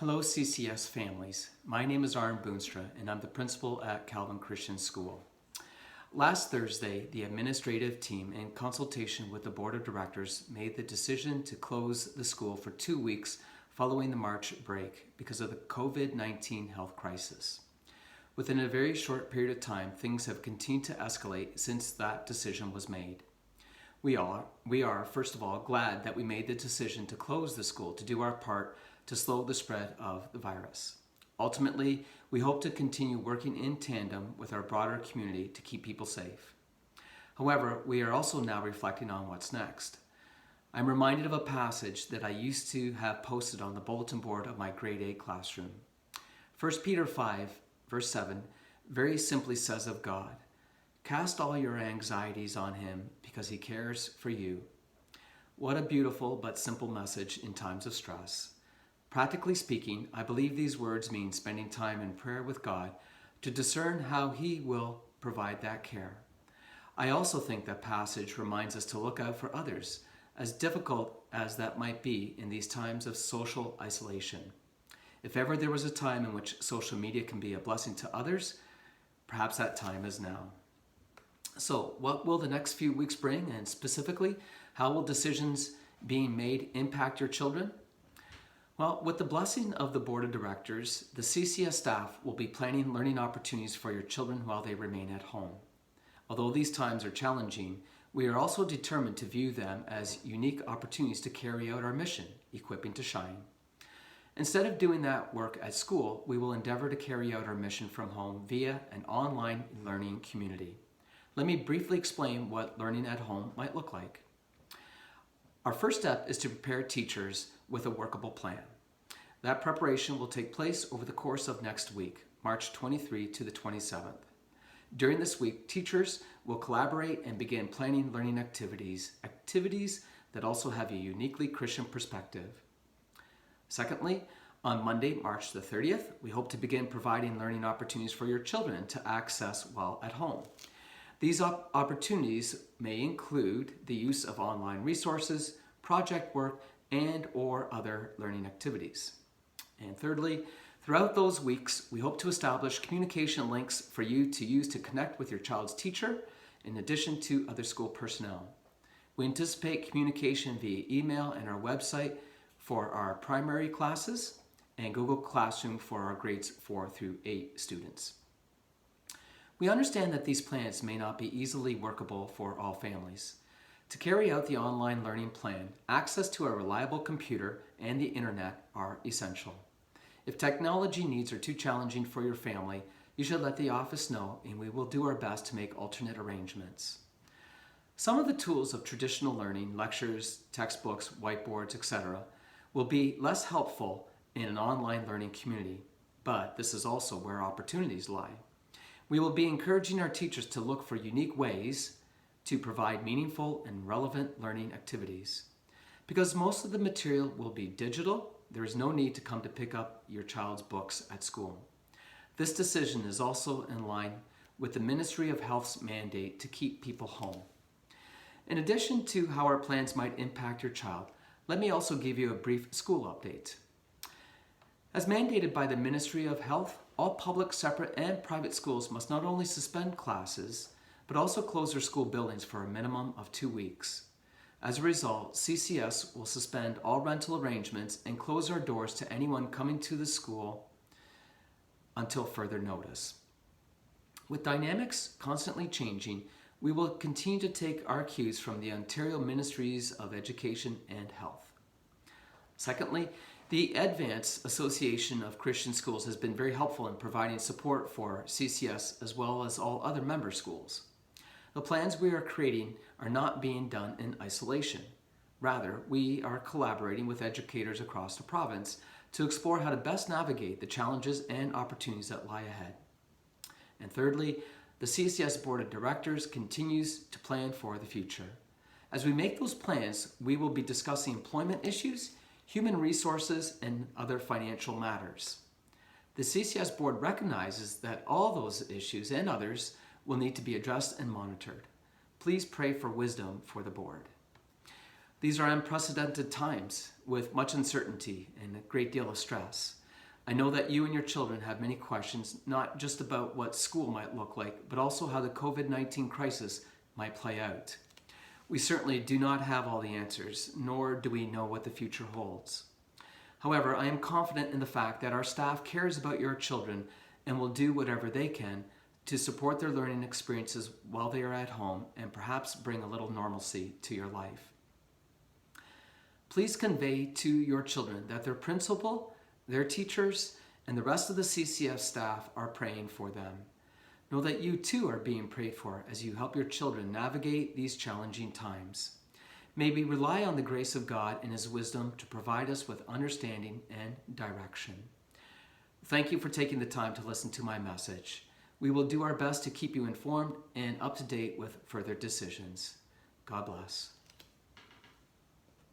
Hello CCS families. My name is Aaron Boonstra and I'm the principal at Calvin Christian School. Last Thursday, the administrative team, in consultation with the board of directors, made the decision to close the school for 2 weeks following the March break because of the COVID-19 health crisis. Within a very short period of time, things have continued to escalate since that decision was made. We are, first of all, glad that we made the decision to close the school to do our part to slow the spread of the virus. Ultimately, we hope to continue working in tandem with our broader community to keep people safe. However, we are also now reflecting on what's next. I'm reminded of a passage that I used to have posted on the bulletin board of my grade 8 classroom. 1 Peter 5, verse 7, very simply says of God, "Cast all your anxieties on him because he cares for you." What a beautiful but simple message in times of stress. Practically speaking, I believe these words mean spending time in prayer with God to discern how He will provide that care. I also think that passage reminds us to look out for others, as difficult as that might be in these times of social isolation. If ever there was a time in which social media can be a blessing to others, perhaps that time is now. So, what will the next few weeks bring, and specifically, how will decisions being made impact your children? Well, with the blessing of the Board of Directors, the CCS staff will be planning learning opportunities for your children while they remain at home. Although these times are challenging, we are also determined to view them as unique opportunities to carry out our mission, equipping to shine. Instead of doing that work at school, we will endeavor to carry out our mission from home via an online learning community. Let me briefly explain what learning at home might look like. Our first step is to prepare teachers with a workable plan. That preparation will take place over the course of next week, March 23 to the 27th. During this week, teachers will collaborate and begin planning learning activities that also have a uniquely Christian perspective. Secondly, on Monday, March the 30th, we hope to begin providing learning opportunities for your children to access while at home. These opportunities may include the use of online resources, project work, and or other learning activities. And thirdly, throughout those weeks, we hope to establish communication links for you to use to connect with your child's teacher, in addition to other school personnel. We anticipate communication via email and our website for our primary classes, and Google Classroom for our grades 4 through 8 students. We understand that these plans may not be easily workable for all families. To carry out the online learning plan, access to a reliable computer and the internet are essential. If technology needs are too challenging for your family, you should let the office know and we will do our best to make alternate arrangements. Some of the tools of traditional learning, lectures, textbooks, whiteboards, etc., will be less helpful in an online learning community, but this is also where opportunities lie. We will be encouraging our teachers to look for unique ways to provide meaningful and relevant learning activities. Because most of the material will be digital, there is no need to come to pick up your child's books at school. This decision is also in line with the Ministry of Health's mandate to keep people home. In addition to how our plans might impact your child, let me also give you a brief school update. As mandated by the Ministry of Health, all public, separate, and private schools must not only suspend classes, but also close their school buildings for a minimum of 2 weeks. As a result, CCS will suspend all rental arrangements and close our doors to anyone coming to the school until further notice. With dynamics constantly changing, we will continue to take our cues from the Ontario Ministries of Education and Health. Secondly, the Advance Association of Christian Schools has been very helpful in providing support for CCS as well as all other member schools. The plans we are creating are not being done in isolation. Rather, we are collaborating with educators across the province to explore how to best navigate the challenges and opportunities that lie ahead. And thirdly, the CCS Board of Directors continues to plan for the future. As we make those plans, we will be discussing employment issues, human resources, and other financial matters. The CCS Board recognizes that all those issues and others will need to be addressed and monitored. Please pray for wisdom for the board. These are unprecedented times with much uncertainty and a great deal of stress. I know that you and your children have many questions, not just about what school might look like, but also how the COVID-19 crisis might play out. We certainly do not have all the answers, nor do we know what the future holds. However, I am confident in the fact that our staff cares about your children and will do whatever they can to support their learning experiences while they are at home and perhaps bring a little normalcy to your life. Please convey to your children that their principal, their teachers, and the rest of the CCF staff are praying for them. Know that you too are being prayed for as you help your children navigate these challenging times. May we rely on the grace of God and His wisdom to provide us with understanding and direction. Thank you for taking the time to listen to my message. We will do our best to keep you informed and up to date with further decisions. God bless.